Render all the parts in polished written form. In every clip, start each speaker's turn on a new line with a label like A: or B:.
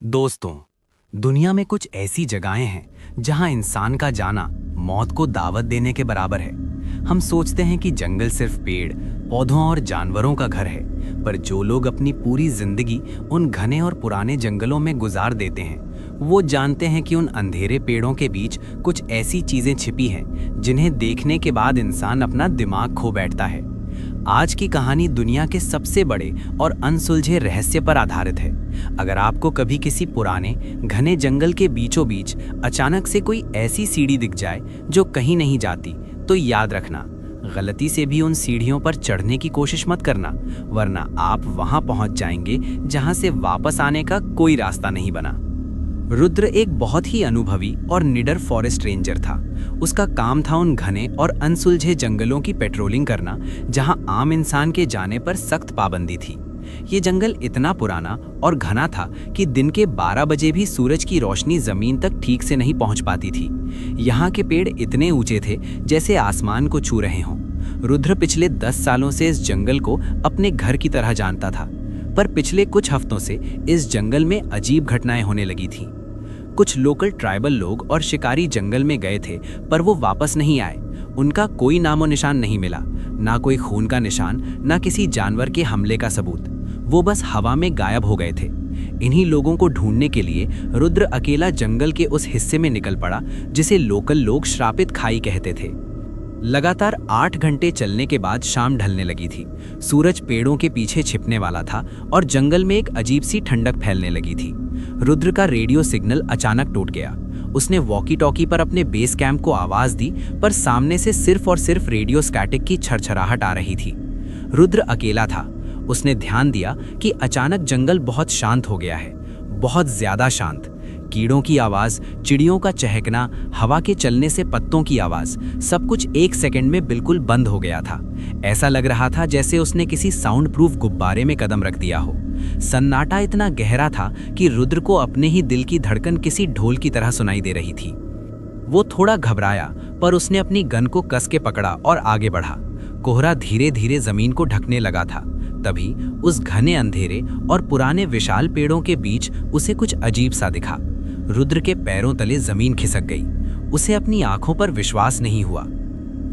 A: दोस्तों, दुनिया में कुछ ऐसी जगहें हैं जहां इंसान का जाना मौत को दावत देने के बराबर है। हम सोचते हैं कि जंगल सिर्फ पेड़, पौधों और जानवरों का घर है, पर जो लोग अपनी पूरी जिंदगी उन घने और पुराने जंगलों में गुजार देते हैं, वो जानते हैं कि उन अंधेरे पेड़ों के बीच कुछ ऐसी चीजें छिपी हैं जिन्हें देखने के बाद इंसान अपना दिमाग खो बैठता है। आज की कहानी दुनिया के सबसे बड़े और अनसुलझे रहस्य पर आधारित है। अगर आपको कभी किसी पुराने घने जंगल के बीचों बीच अचानक से कोई ऐसी सीढ़ी दिख जाए जो कहीं नहीं जाती, तो याद रखना, गलती से भी उन सीढ़ियों पर चढ़ने की कोशिश मत करना, वरना आप वहां पहुंच जाएंगे जहां से वापस आने का कोई रास्ता नहीं बना। रुद्र एक बहुत ही अनुभवी और निडर फॉरेस्ट रेंजर था। उसका काम था उन घने और अनसुलझे जंगलों की पेट्रोलिंग करना, जहां आम इंसान के जाने पर सख्त पाबंदी थी। ये जंगल इतना पुराना और घना था कि दिन के 12 बजे भी सूरज की रोशनी जमीन तक ठीक से नहीं पहुंच पाती थी। यहाँ के पेड़ इतने ऊंचे थे जैसे आसमान को छू रहे हों। रुद्र पिछले 10 सालों से इस जंगल को अपने घर की तरह जानता था, पर पिछले कुछ हफ्तों से इस जंगल में अजीब घटनाएं होने लगी थीं। कुछ लोकल ट्राइबल लोग और शिकारी जंगल में गए थे, पर वो वापस नहीं आए। उनका कोई नामो निशान नहीं मिला, ना कोई खून का निशान, ना किसी जानवर के हमले का सबूत। वो बस हवा में गायब हो गए थे। इन्हीं लोगों को ढूंढने के लिए रुद्र अकेला जंगल के उस हिस्से में निकल पड़ा जिसे लोकल लोग श्रापित खाई कहते थे। लगातार 8 घंटे चलने के बाद शाम ढलने लगी थी। सूरज पेड़ों के पीछे छिपने वाला था और जंगल में एक अजीब सी ठंडक फैलने लगी थी। रुद्र का रेडियो सिग्नल अचानक टूट गया। उसने वॉकी टॉकी पर अपने बेस कैंप को आवाज दी, पर सामने से सिर्फ और सिर्फ रेडियो स्टैटिक की छरछराहट आ रही थी। रुद्र अकेला था। उसने ध्यान दिया कि अचानक जंगल बहुत शांत हो गया है, बहुत ज्यादा शांत। कीड़ों की आवाज, चिड़ियों का चहकना, हवा के चलने से पत्तों की आवाज, सब कुछ 1 सेकंड में बिल्कुल बंद हो गया था। ऐसा लग रहा था जैसे उसने किसी साउंड प्रूफ गुब्बारे में कदम रख दिया हो। सन्नाटा इतना गहरा था कि रुद्र को अपने ही दिल की धड़कन किसी ढोल की तरह सुनाई दे रही थी। वो थोड़ा घबराया, पर उसने अपनी गन को कस के पकड़ा और आगे बढ़ा। कोहरा धीरे धीरे जमीन को ढकने लगा था। तभी उस घने अंधेरे और पुराने विशाल पेड़ों के बीच उसे कुछ अजीब सा दिखा। रुद्र के पैरों तले जमीन खिसक गई। उसे अपनी आंखों पर विश्वास नहीं हुआ।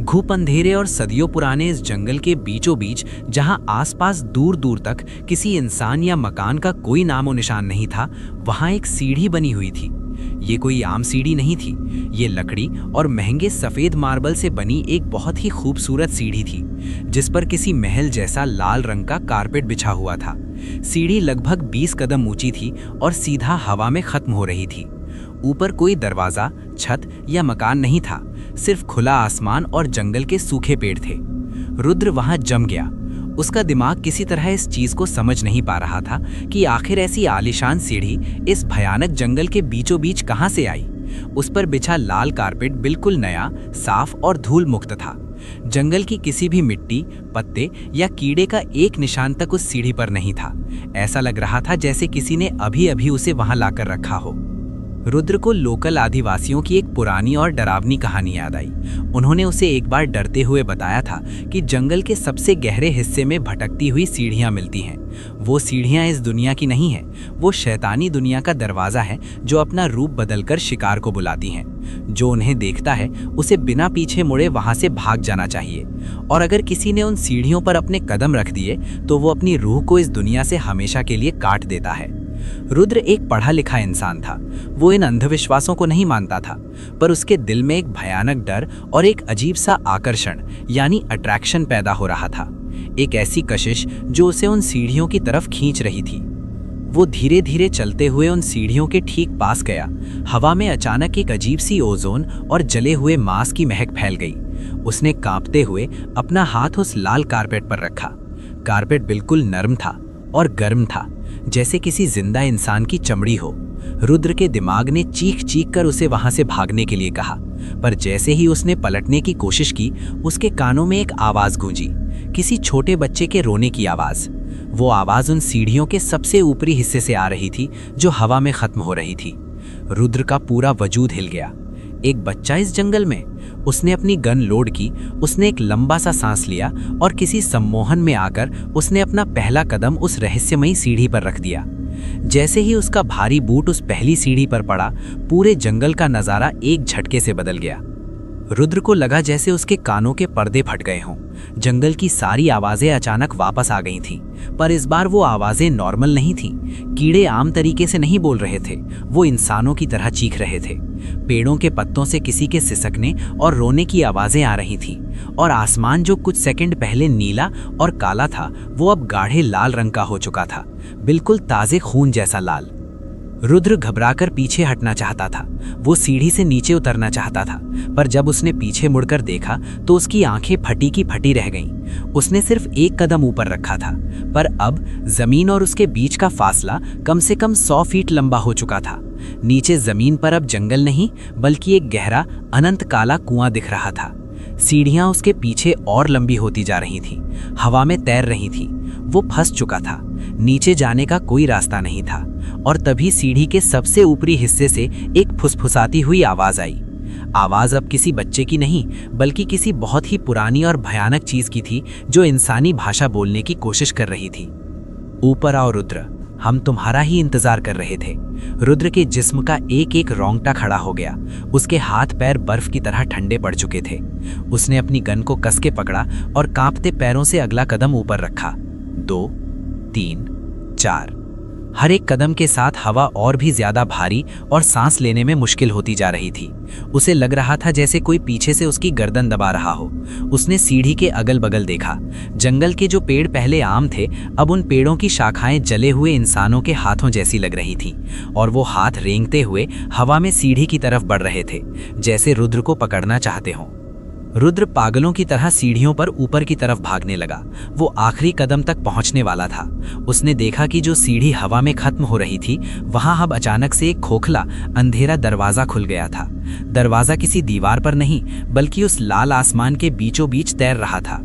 A: घुप अंधेरे और सदियों पुराने इस जंगल के बीचों बीच, जहां आसपास दूर दूर तक किसी इंसान या मकान का कोई नामो निशान नहीं था, वहां एक सीढ़ी बनी हुई थी। ये कोई आम सीढ़ी नहीं थी। ये लकड़ी और महंगे सफेद मार्बल से बनी एक बहुत ही खूबसूरत सीढ़ी थी, जिस पर किसी महल जैसा लाल रंग का कारपेट बिछा हुआ था। सीढ़ी लगभग 20 कदम ऊंची थी और सीधा हवा में खत्म हो रही थी। ऊपर कोई दरवाजा, छत या मकान नहीं था, सिर्फ खुला आसमान और जंगल के सूखे पेड़ थे। रुद्र वहां जम गया। उसका दिमाग किसी तरह इस चीज को समझ नहीं पा रहा था कि आखिर ऐसी आलीशान सीढ़ी इस भयानक जंगल के बीचों बीच कहां से आई। उस पर बिछा लाल कारपेट बिल्कुल नया, साफ और धूल मुक्त था। जंगल की किसी भी मिट्टी, पत्ते या कीड़े का एक निशान तक उस सीढ़ी पर नहीं था। ऐसा लग रहा था जैसे किसी ने अभी अभी उसे वहां लाकर रखा हो। रुद्र को लोकल आदिवासियों की एक पुरानी और डरावनी कहानी याद आई। उन्होंने उसे एक बार डरते हुए बताया था कि जंगल के सबसे गहरे हिस्से में भटकती हुई सीढ़ियां मिलती हैं। वो सीढ़ियां इस दुनिया की नहीं हैं, वो शैतानी दुनिया का दरवाजा है जो अपना रूप बदलकर शिकार को बुलाती हैं। जो उन्हें देखता है उसे बिना पीछे मुड़े वहां से भाग जाना चाहिए, और अगर किसी ने उन सीढ़ियों पर अपने कदम रख दिए तो वो अपनी रूह को इस दुनिया से हमेशा के लिए काट देता है। रुद्र एक पढ़ा लिखा इंसान था। वो इन अंधविश्वासों को नहीं मानता था, पर उसके दिल में एक भयानक डर और एक अजीब सा आकर्षण यानी अट्रैक्शन पैदा हो रहा था। एक ऐसी कशिश जो उसे उन सीढ़ियों की तरफ खींच रही थी। वो धीरे धीरे चलते हुए उन सीढ़ियों के ठीक पास गया। हवा में अचानक एक अजीब सी ओजोन और जले हुए मांस की महक फैल गई। उसने कांपते हुए अपना हाथ उस लाल कारपेट पर रखा। कारपेट बिल्कुल नरम था और गर्म था, जैसे किसी जिंदा इंसान की चमड़ी हो। रुद्र के दिमाग ने चीख चीख कर उसे वहां से भागने के लिए कहा, पर जैसे ही उसने पलटने की कोशिश की, उसके कानों में एक आवाज गूंजी, किसी छोटे बच्चे के रोने की आवाज। वो आवाज उन सीढ़ियों के सबसे ऊपरी हिस्से से आ रही थी, जो हवा में खत्म हो रही थी। रुद्र का पूरा वजूद हिल गया। एक बच्चा इस जंगल में? उसने अपनी गन लोड की। उसने एक लंबा सा सांस लिया और किसी सम्मोहन में आकर उसने अपना पहला कदम उस रहस्यमयी सीढ़ी पर रख दिया। जैसे ही उसका भारी बूट उस पहली सीढ़ी पर पड़ा, पूरे जंगल का नजारा एक झटके से बदल गया। रुद्र को लगा जैसे उसके कानों के पर्दे फट गए हों। जंगल की सारी आवाजें अचानक वापस आ गई थीं, पर इस बार वो आवाजें नॉर्मल नहीं थीं। कीड़े आम तरीके से नहीं बोल रहे थे, वो इंसानों की तरह चीख रहे थे। पेड़ों के पत्तों से किसी के सिसकने और रोने की आवाजें आ रही थीं, और आसमान जो कुछ सेकंड पहले नीला और काला था, वो अब गाढ़े लाल रंग का हो चुका था, बिल्कुल ताजे खून जैसा लाल। रुद्र घबराकर पीछे हटना चाहता था, वो सीढ़ी से नीचे उतरना चाहता था, पर जब उसने पीछे मुड़कर देखा तो उसकी आंखें फटी की फटी रह गईं। उसने सिर्फ एक कदम ऊपर रखा था, पर अब जमीन और उसके बीच का फासला कम से कम 100 फीट लंबा हो चुका था। नीचे जमीन पर अब जंगल नहीं, बल्कि एक गहरा अनंत काला कुआं दिख रहा था। सीढ़ियां उसके पीछे और लंबी होती जा रही थीं, हवा में तैर रही थीं। वो फंस चुका था, नीचे जाने का कोई रास्ता नहीं था। और तभी सीढ़ी के सबसे ऊपरी हिस्से से एक फुसफुसाती हुई आवाज आई। आवाज अब किसी बच्चे की नहीं, बल्कि किसी बहुत ही पुरानी और भयानक चीज की थी, जो इंसानी भाषा बोलने की कोशिश कर रही थी। ऊपर आओ रुद्र, हम तुम्हारा ही इंतजार कर रहे थे। रुद्र के जिस्म का एक एक रोंगटा खड़ा हो गया। उसके हाथ पैर बर्फ की तरह ठंडे पड़ चुके थे। उसने अपनी गन को कस के पकड़ा और कांपते पैरों से अगला कदम ऊपर रखा। 2, 3, 4। हर एक कदम के साथ हवा और भी ज्यादा भारी और सांस लेने में मुश्किल होती जा रही थी। उसे लग रहा था जैसे कोई पीछे से उसकी गर्दन दबा रहा हो। उसने सीढ़ी के अगल बगल देखा। जंगल के जो पेड़ पहले आम थे, अब उन पेड़ों की शाखाएं जले हुए इंसानों के हाथों जैसी लग रही थीं, और वो हाथ रेंगते हुए हवा में सीढ़ी की तरफ बढ़ रहे थे, जैसे रुद्र को पकड़ना चाहते हों। रुद्र पागलों की तरह सीढ़ियों पर ऊपर की तरफ भागने लगा। वो आखिरी कदम तक पहुंचने वाला था। उसने देखा कि जो सीढ़ी हवा में खत्म हो रही थी, वहां अब अचानक से एक खोखला अंधेरा दरवाजा खुल गया था। दरवाजा किसी दीवार पर नहीं, बल्कि उस लाल आसमान के बीचों बीच तैर रहा था।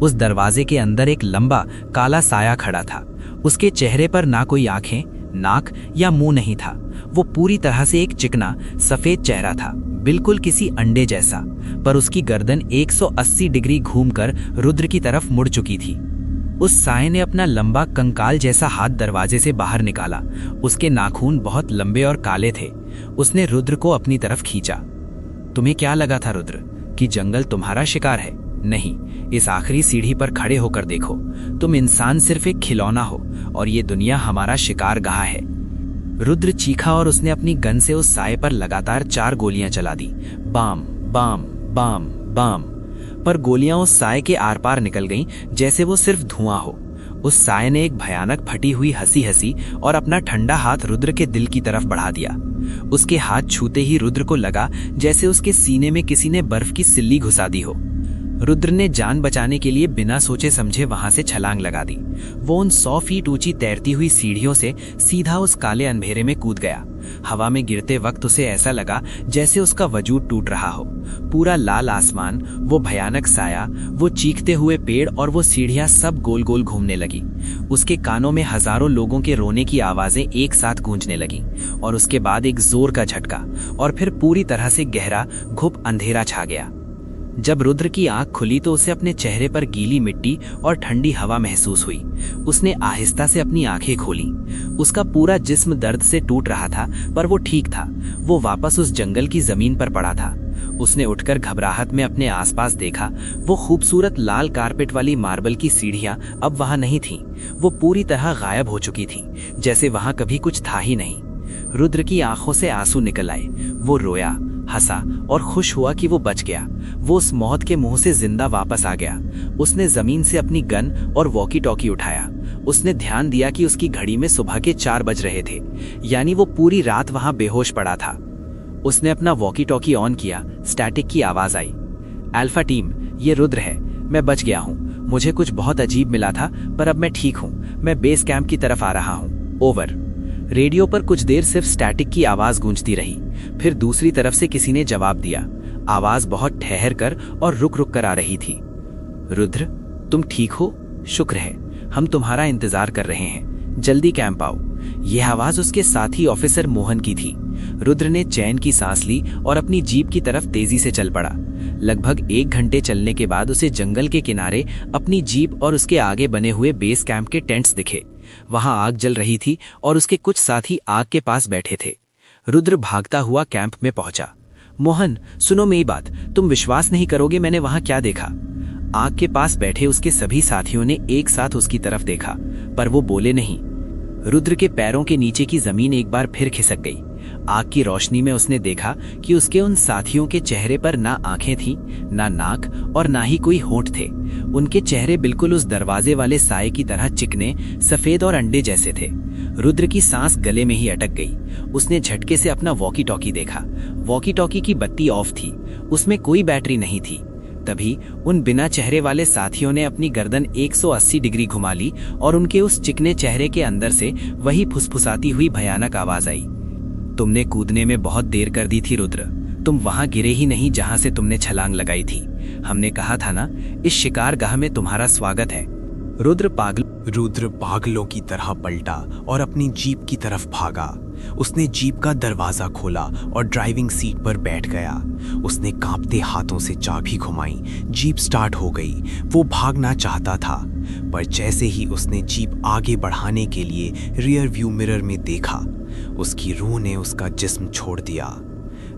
A: उस दरवाजे के अंदर एक लंबा काला साया खड़ा था। उसके चेहरे पर ना कोई आंखें, नाक या मुंह नहीं था। वो पूरी तरह से एक चिकना सफेद चेहरा था, बिल्कुल किसी अंडे जैसा, पर उसकी गर्दन 180 डिग्री घूमकर रुद्र की तरफ मुड़ चुकी थी। उस साये ने अपना लंबा कंकाल जैसा हाथ दरवाजे से बाहर निकाला। उसके नाखून बहुत लंबे और काले थे। उसने रुद्र को अपनी तरफ खींचा। तुम्हें क्या लगा था रुद्र, कि जंगल तुम्हारा शिकार है? नहीं, इस आखिरी सीढ़ी पर खड़े होकर देखो। तुम इंसान सिर्फ एक खिलौना हो, और ये दुनिया हमारा शिकारगाह है। रुद्र चीखा और उसने अपनी गन से उस साये पर लगातार 4 गोलियां चला दी। Bam bam bam bam. पर गोलियां उस साये के आर पार निकल गईं, जैसे वो सिर्फ धुआं हो। उस साये ने एक भयानक फटी हुई हंसी हंसी और अपना ठंडा हाथ रुद्र के दिल की तरफ बढ़ा दिया। उसके हाथ छूते ही रुद्र को लगा जैसे उसके सीने में किसी ने बर्फ की सिल्ली घुसा दी हो। रुद्र ने जान बचाने के लिए बिना सोचे समझे वहां से छलांग लगा दी। वो उन 100 फीट ऊंची तैरती हुई सीढ़ियों से सीधा उस काले अंधेरे में कूद गया। हवा में गिरते वक्त उसे ऐसा लगा जैसे उसका वजूद टूट रहा हो। पूरा लाल आसमान, वो भयानक साया, वो चीखते हुए पेड़ और वो सीढ़ियां सब गोल गोल घूमने लगी। उसके कानों में हजारों लोगों के रोने की आवाजें एक साथ गूंजने लगी, और उसके बाद एक जोर का झटका, और फिर पूरी तरह से गहरा घुप अंधेरा छा गया। जब रुद्र की आंख खुली तो उसे अपने चेहरे पर गीली मिट्टी और ठंडी हवा महसूस हुई। उसने आहिस्ता से अपनी आंखें खोली। उसका पूरा जिस्म दर्द से टूट रहा था, पर वो ठीक था। वो वापस उस जंगल की जमीन पर पड़ा था। उसने उठकर घबराहट में अपने आसपास देखा। वो खूबसूरत लाल कारपेट वाली मार्बल की सीढ़ियां अब वहां नहीं थीं। वो पूरी तरह गायब हो चुकी थीं, जैसे वहां कभी कुछ था ही नहीं। रुद्र की आंखों से आंसू निकल आए। वो रोया, हंसा और खुश हुआ कि वो बच गया। वो उस मौत के मुंह से जिंदा वापस आ गया। उसने जमीन से अपनी गन और वॉकी टॉकी उठाया। उसने ध्यान दिया कि उसकी घड़ी में सुबह के 4 बज रहे थे, यानी वो पूरी रात वहां बेहोश पड़ा था। उसने अपना वॉकी टॉकी ऑन किया। स्टैटिक की आवाज आई। अल्फा टीम, ये रुद्र है। मैं बच गया हूँ। मुझे कुछ बहुत अजीब मिला था, पर अब मैं ठीक हूँ। मैं बेस कैंप की तरफ आ रहा हूँ। ओवर। रेडियो पर कुछ देर सिर्फ स्टैटिक की आवाज गूंजती रही। फिर दूसरी तरफ से किसी ने जवाब दिया। आवाज बहुत ठहर कर और रुक रुक कर आ रही थी। रुद्र, तुम ठीक हो? शुक्र है, हम तुम्हारा इंतजार कर रहे हैं। जल्दी कैंप आओ। यह आवाज उसके साथी ऑफिसर मोहन की थी। रुद्र ने चैन की सांस ली और अपनी जीप की तरफ तेजी से चल पड़ा। लगभग 1 घंटे चलने के बाद उसे जंगल के किनारे अपनी जीप और उसके आगे बने हुए बेस कैंप के टेंट्स दिखे।
B: वहां आग जल रही थी और उसके कुछ साथी आग के पास बैठे थे। रुद्र भागता हुआ कैंप में पहुंचा। मोहन, सुनो मेरी बात, तुम विश्वास नहीं करोगे मैंने वहां क्या देखा। आग के पास बैठे उसके सभी साथियों ने एक साथ उसकी तरफ देखा, पर वो बोले नहीं। रुद्र के पैरों के नीचे की जमीन एक बार फिर खिसक गई। आग की रोशनी में उसने देखा कि उसके उन साथियों के चेहरे पर ना आंखें थीं, ना नाक और ना ही कोई होंठ थे। उनके चेहरे बिल्कुल उस दरवाजे वाले साए की तरह चिकने, सफेद और अंडे जैसे थे। रुद्र की सांस गले में ही अटक गई। उसने झटके से अपना वॉकी टॉकी देखा। वॉकी टॉकी की बत्ती ऑफ थी, उसमें कोई बैटरी नहीं थी। तभी उन बिना चेहरे वाले साथियों ने अपनी गर्दन 180 डिग्री घुमा ली और उनके उस चिकने चेहरे के अंदर से वही फुसफुसाती हुई भयानक आवाज आई। तुमने कूदने में बहुत देर कर दी थी रुद्र, तुम वहां गिरे ही नहीं जहां से तुमने छलांग लगाई थी। हमने कहा था ना, इस शिकारगाह में तुम्हारा स्वागत है। रुद्र पागलों की तरह पलटा और अपनी जीप की तरफ भागा। उसने जीप का दरवाजा खोला और ड्राइविंग सीट पर बैठ गया। उसने कांपते हाथों से चाबी घुमाई। जीप स्टार्ट हो गई। वो भागना चाहता था, पर जैसे ही उसने जीप आगे बढ़ाने के लिए रियर व्यू मिरर में देखा, उसकी रूह ने उसका जिस्म छोड़ दिया।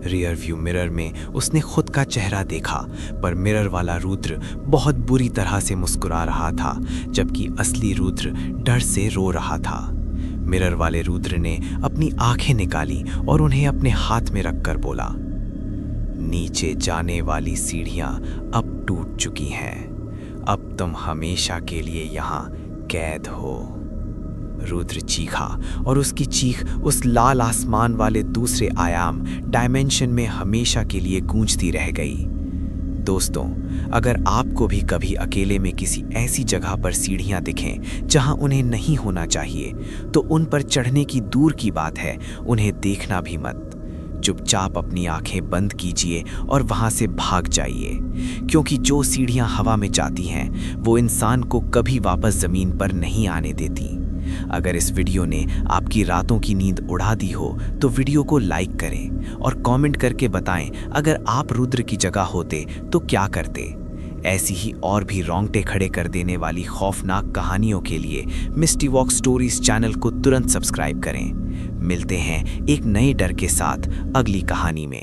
B: रियर व्यू मिरर में उसने खुद का चेहरा देखा, पर मिरर वाला रुद्र बहुत बुरी तरह से मुस्कुरा रहा था, जबकि असली रुद्र डर से रो रहा था। मिरर वाले रुद्र ने अपनी आंखें निकाली और उन्हें अपने हाथ में रखकर बोला, नीचे जाने वाली सीढ़ियां अब टूट चुकी हैं। अब तुम हमेशा के लिए यहाँ कैद हो। रुद्र चीखा और उसकी चीख उस लाल आसमान वाले दूसरे आयाम डायमेंशन में हमेशा के लिए गूंजती रह गई। दोस्तों, अगर आपको भी कभी अकेले में किसी ऐसी जगह पर सीढ़ियां दिखें जहां उन्हें नहीं होना चाहिए, तो उन पर चढ़ने की दूर की बात है, उन्हें देखना भी मत। चुपचाप अपनी आंखें बंद कीजिए और वहां से भाग जाइए, क्योंकि जो सीढ़ियां हवा में जाती हैं वो इंसान को कभी वापस जमीन पर नहीं आने देती। अगर इस वीडियो ने आपकी रातों की नींद उड़ा दी हो तो वीडियो को लाइक करें और कमेंट करके बताएं अगर आप रुद्र की जगह होते तो क्या करते। ऐसी ही और भी रोंगटे खड़े कर देने वाली खौफनाक कहानियों के लिए मिस्टी वॉक स्टोरीज चैनल को तुरंत सब्सक्राइब करें। मिलते हैं एक नए डर के साथ अगली कहानी में।